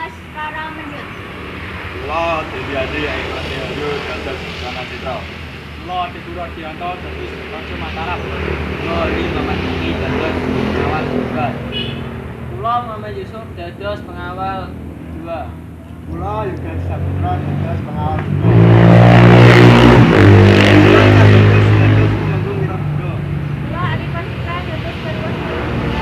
Mas Rara Mendut. Kula Dewi Adi Ayu Ayu dados Busana Citra. Kula Tituro Dianto dados Raja Mataram. Kula Li Mamat Iki dados pengawal 2. Kula Muhammad Yusuf dados pengawal 2. Kula Yoga Saputra dados pengawal. Kula Arifan Citra dados Garwa Salira.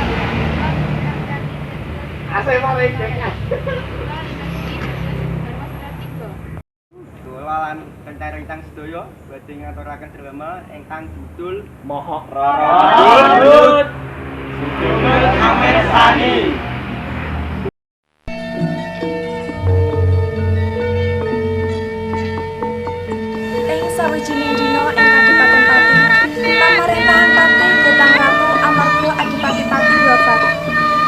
Asal mari deknya. Kula Lina Siti dados Garwa Salatiga. Kula lan rencang sedaya badhe ngaturaken drama ingkang judul Moho Rara Mendut. Judul Amer Sani. Ing sawijining dina ing Kadipaten Pati, pamerintahan Pati Gotang Ratu amarga Adipati Pati wafat.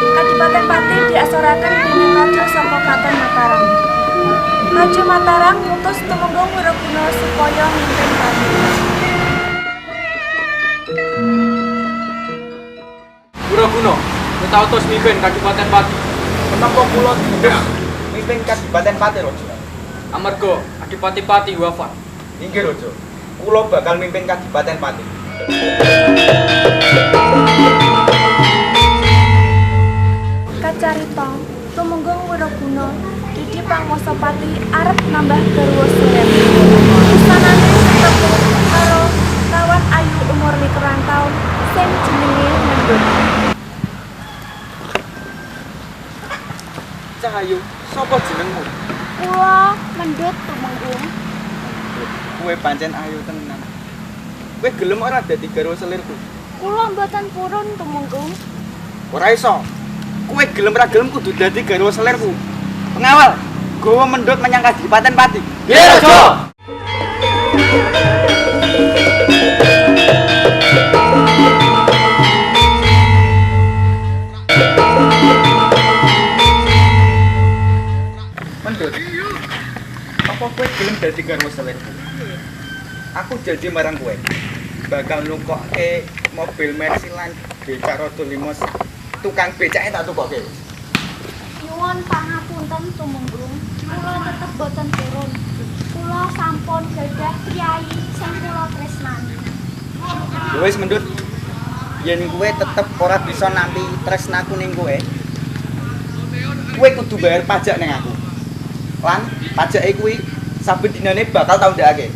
Kadipaten Pati diasoraken déning raja saka Kraton Mataram. Raja Mataram ngutus tumenggung Wiraguna supaya mimpin Pati. Wiraguna, kita utus mimpin Kadipaten Pati. Kenapa kula diutus mimpin Kadipaten Pati, Raja? Amarga Adipati Pati wafat. Inggih, Raja. Kula bakal mimpin Kadipaten Pati. Kacarita, tumenggung Wiraguna Didi Pangwasa Pati arep nambah garwa Suren. Pustanane ketemu karo kawan ayu umur 12 taun sing jenenge Mendut. Cahayu, sapa jenengmu? Kula Mendut tumenggung. Kowe pancen ayu tenan. Kowe gelem ora dadi garwa selirku? Kula mboten purun tumenggung. Ora iso. Kowe gelem ora gelem kudu dadi garwa selirku. Pengawal, gawa Mendut menyang Kadipaten Pati. Nggih, Raja. Mendut. Apa kowe gelem dadi garwa selirku? Aku janji marang kowe. Bakal nukokke mobil Mercy lan becak roda 5 tukang becake tak tukokke. Nyuwun pangapunten tumenggung. Kula tetep boten purun. Kula sampun gadah priyayi sing kula tresnani. Ya wis Mendut. Yen kowe tetep ora bisa nampi tresnaku ning kowe, kowe kudu bayar pajak ning aku. Lan pajake kuwi saben dinane bakal tau ndekake.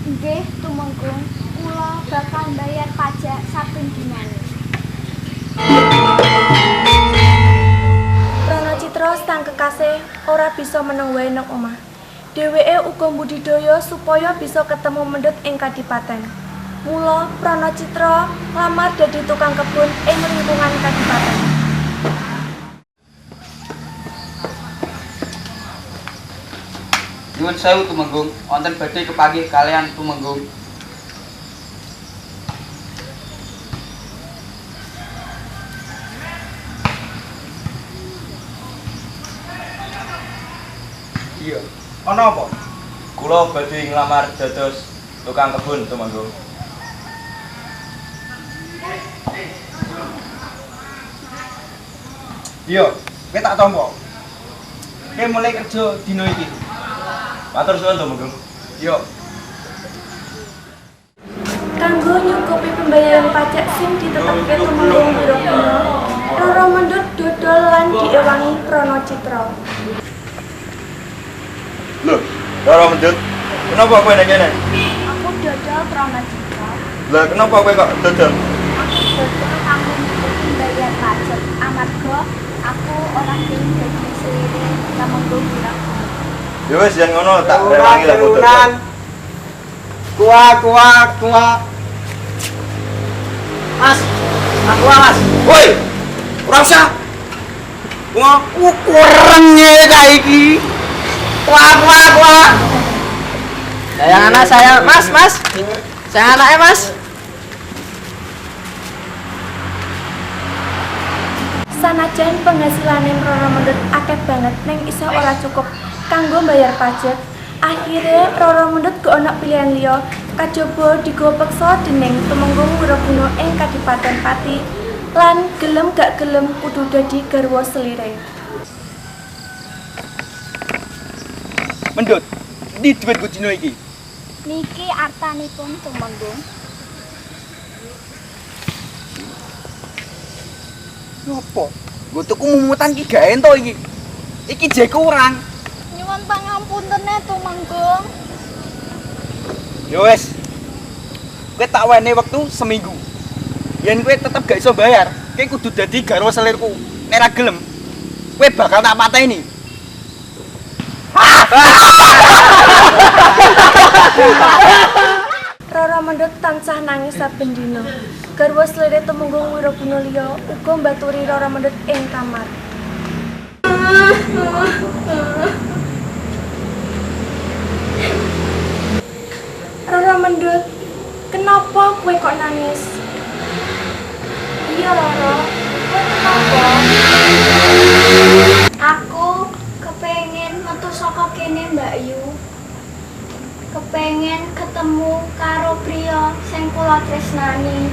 Nggih tumenggung. Kula bakal bayar pajak saben dinane. Pranacitra sang kekasih ora bisa meneng wae nang omah. Dheweke uga mbudidaya supaya bisa ketemu Mendut ing Kadipaten. Mula Pranacitra lamar dadi tukang kebun ing lingkungan Kadipaten. Nyuwun sewu tumenggung, wonten badhe kepanggih kalian tumenggung. Iya. Ana apa? Kula badhe nglamar dados tukang kebun tumenggung. Iya, kowe tak tampa. Kowe mulai kerja dina iki. Matur suwun tumenggung. Iya. Kanggo nyukupi pembayaran pajak sing ditetepke tumenggung Wiraguna, Rara Mendut dodol lan diewangi Pranacitra. Lho, Rara Mendut. Kenapa kowe nang kene? Aku dodol Pranacitra. Lah kenapa kowe kok dodol? Aku dodol kanggo nyukupi bayar pajak. Amarga aku orang sing dadi selire tumenggung Wiraguna. Ya wis yen ngono tak rewangi lah dodol. Kuah. Mas, aku Mas. Woi. Ora usah. Kurangnya kayak iki. Kuah. Sayang anak saya, Mas. Sayang anaknya, Mas. Sanajan penghasilane Rara Mendut akeh banget ning isa ora cukup kanggo bayar pajak. Akhirnya Rara Mendut gak ana pilihan liya, kajaba digawa peksa dening tumenggung Wiraguna ing Kadipaten Pati lan gelem gak gelem kudu dadi garwa selire. Mendut. Ndi duitku dino iki? Niki artanipun Tumenggung. Ngopo? Nggo tuku mumutan iki gak ento iki. Iki jek kurang. Nyuwun pangapunten Tumenggung. Ya wis. Kowe tak wene wektu seminggu. Yen kowe tetep gak iso bayar, kowe kudu dadi garwa selirku. Nek ra gelem, kowe bakal tak pateni. Rara Mendut tansah nangis saben dina. Garwa slire Tumenggung Wirabuna liya uga mbaturi Rara Mendut ing kamar. Rara Mendut, kenapa kowe kok nangis? Iya Rara, kowe kenapa? Aku kepengen metu saka kene Mbak Yu. Kepengen ketemu karo priya sing kula tresnani.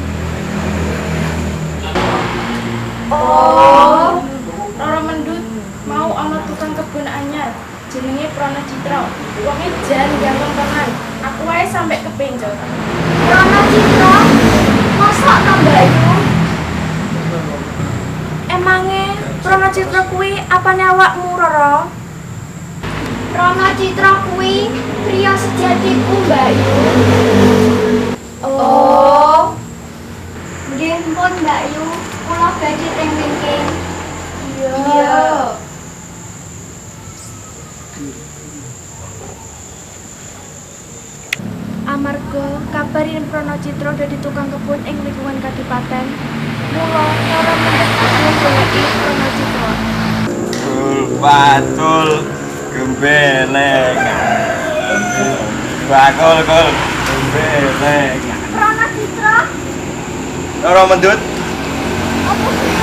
Oh, Rara Mendut mau ana tukang kebun anyar jenenge Prana Citra. Wonge jan ganteng tenan. Aku wae sampe kepenjot. Prana Citra, mosok to Mbak Yu? Emange Prana Citra kuwi apane awakmu, Rara? Prana Citra kuwi priya sejatiku Mbak Yu. Oh, Nggih pun Mbak Yu, kula badhe teng wingking. iya. Amarga kabar yen Prana Citra dadi tukang kebun ing lingkungan kadipaten, mula Rara Mendut akhirnya goleki Prana Citra. Batul gembeleng. Bakul gembeleng. Prana Citra, Rara Mendut. apa sih?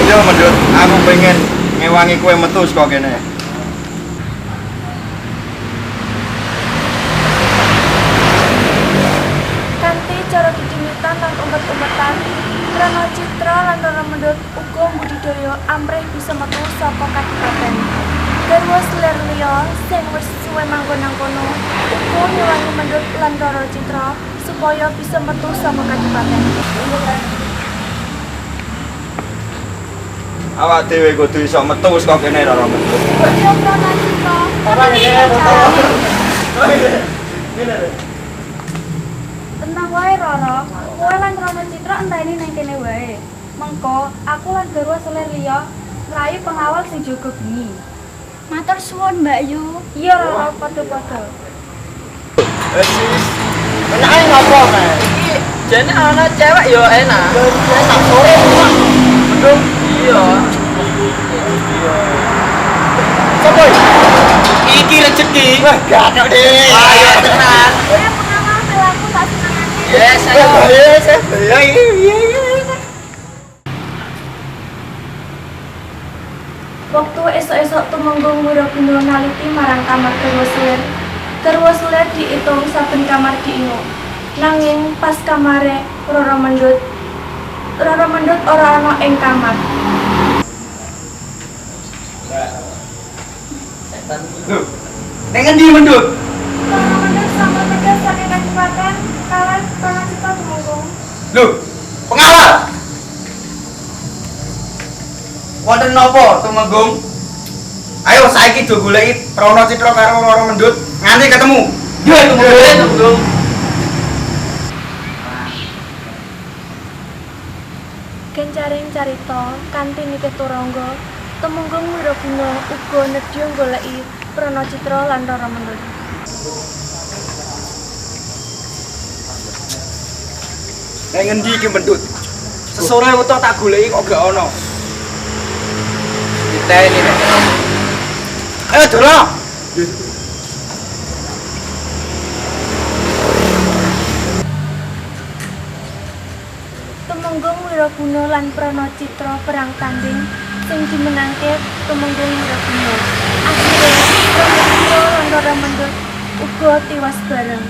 Iya Mendut, aku pengen ngewangi kowe metu saka kene. Kanthi cara didimitan lan umpet-umpetan, Prana Citra lan Rara Mendut uga mbudidaya amrih bisa metu saka kadipaten. Garwa selir liya sing wis suwe manggon nang kono uga nyuwangi Mendut lan Rara Citra supaya bisa metu saka kadipaten. Awak dhewe kudu iso metu saka kene Rara Mendut. Yo Prana Citra, Tenang wae Rara, kowe lan Prana Citra enteni nang kene wae. Mengko aku lan garwa selir liya ngrayu pengawal sing jaga bengi. matur suwun Mbak Yu. Iya Rara, padha-padha. Enake ngopo, Mas? Iki jane ana cewek yo enak. Sak sore kok. Mendung. Iya. Sopo iki rezeki? Wah, gak ada deh. Ayo tenan. Saya pengawal pelaku tak senengane. Yes, ayo. Waktu esok-esok Tumenggung Wirabuna naliti marang kamar garwa selir. Garwa selir diitung saben kamar diingu. Nanging pas kamare Rara Mendut ora ana ing kamar. Lho, nek ngendi Mendut? Rara Mendut sampun medhot saking kadipaten kalih Prana Citra Tumenggung. Lho, pengawal. Wonten napa Tumenggung? Ayo saiki do goleki Prana Citra karo Rara Mendut nganti ketemu. Yo Tumenggung. Kencaring carita kanthi nitih turangga, Tumenggung Wirabuna uga nedya goleki Prana Citra lan Rara Mendut. Nek ngendi iki Mendut? Sesore utuh tak goleki kok gak ana. Diteni nek. Ayo dono. Tumenggung Wirabuna lan Prana Citra perang tanding sing dimenangke Tumenggung Wirabuna. Akhire Prana Citra lan Rara Mendut uga tiwas bareng.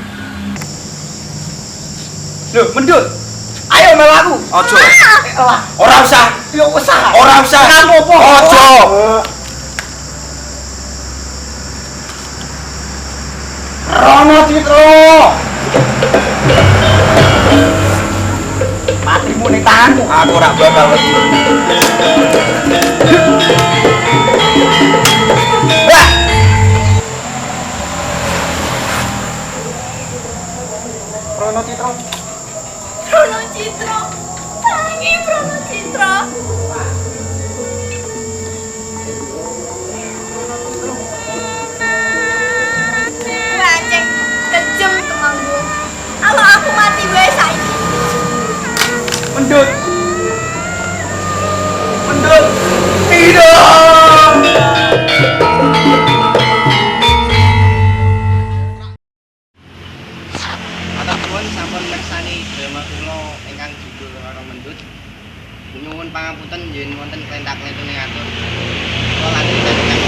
Lho, Mendut. Ayo melu aku. Ojo. Ora usah. Ya usah. Ora usah. Ora apa-apa. Ojo. Rono Citro. Matimu ning tanganku. Aku ora bakal wedi. Rono Citro. Brono Citro. Tangi Brono Citro. Wajek kejem kemanggu. Kalau aku mati wae saiki. Mendut. Mendut. Tidak. Matur nuwun sampun mirsani drama kula ingkang judul Roro Mendut. Nyuwun pangapunten yen wonten klentak-klentune atur. Kula lanjutaken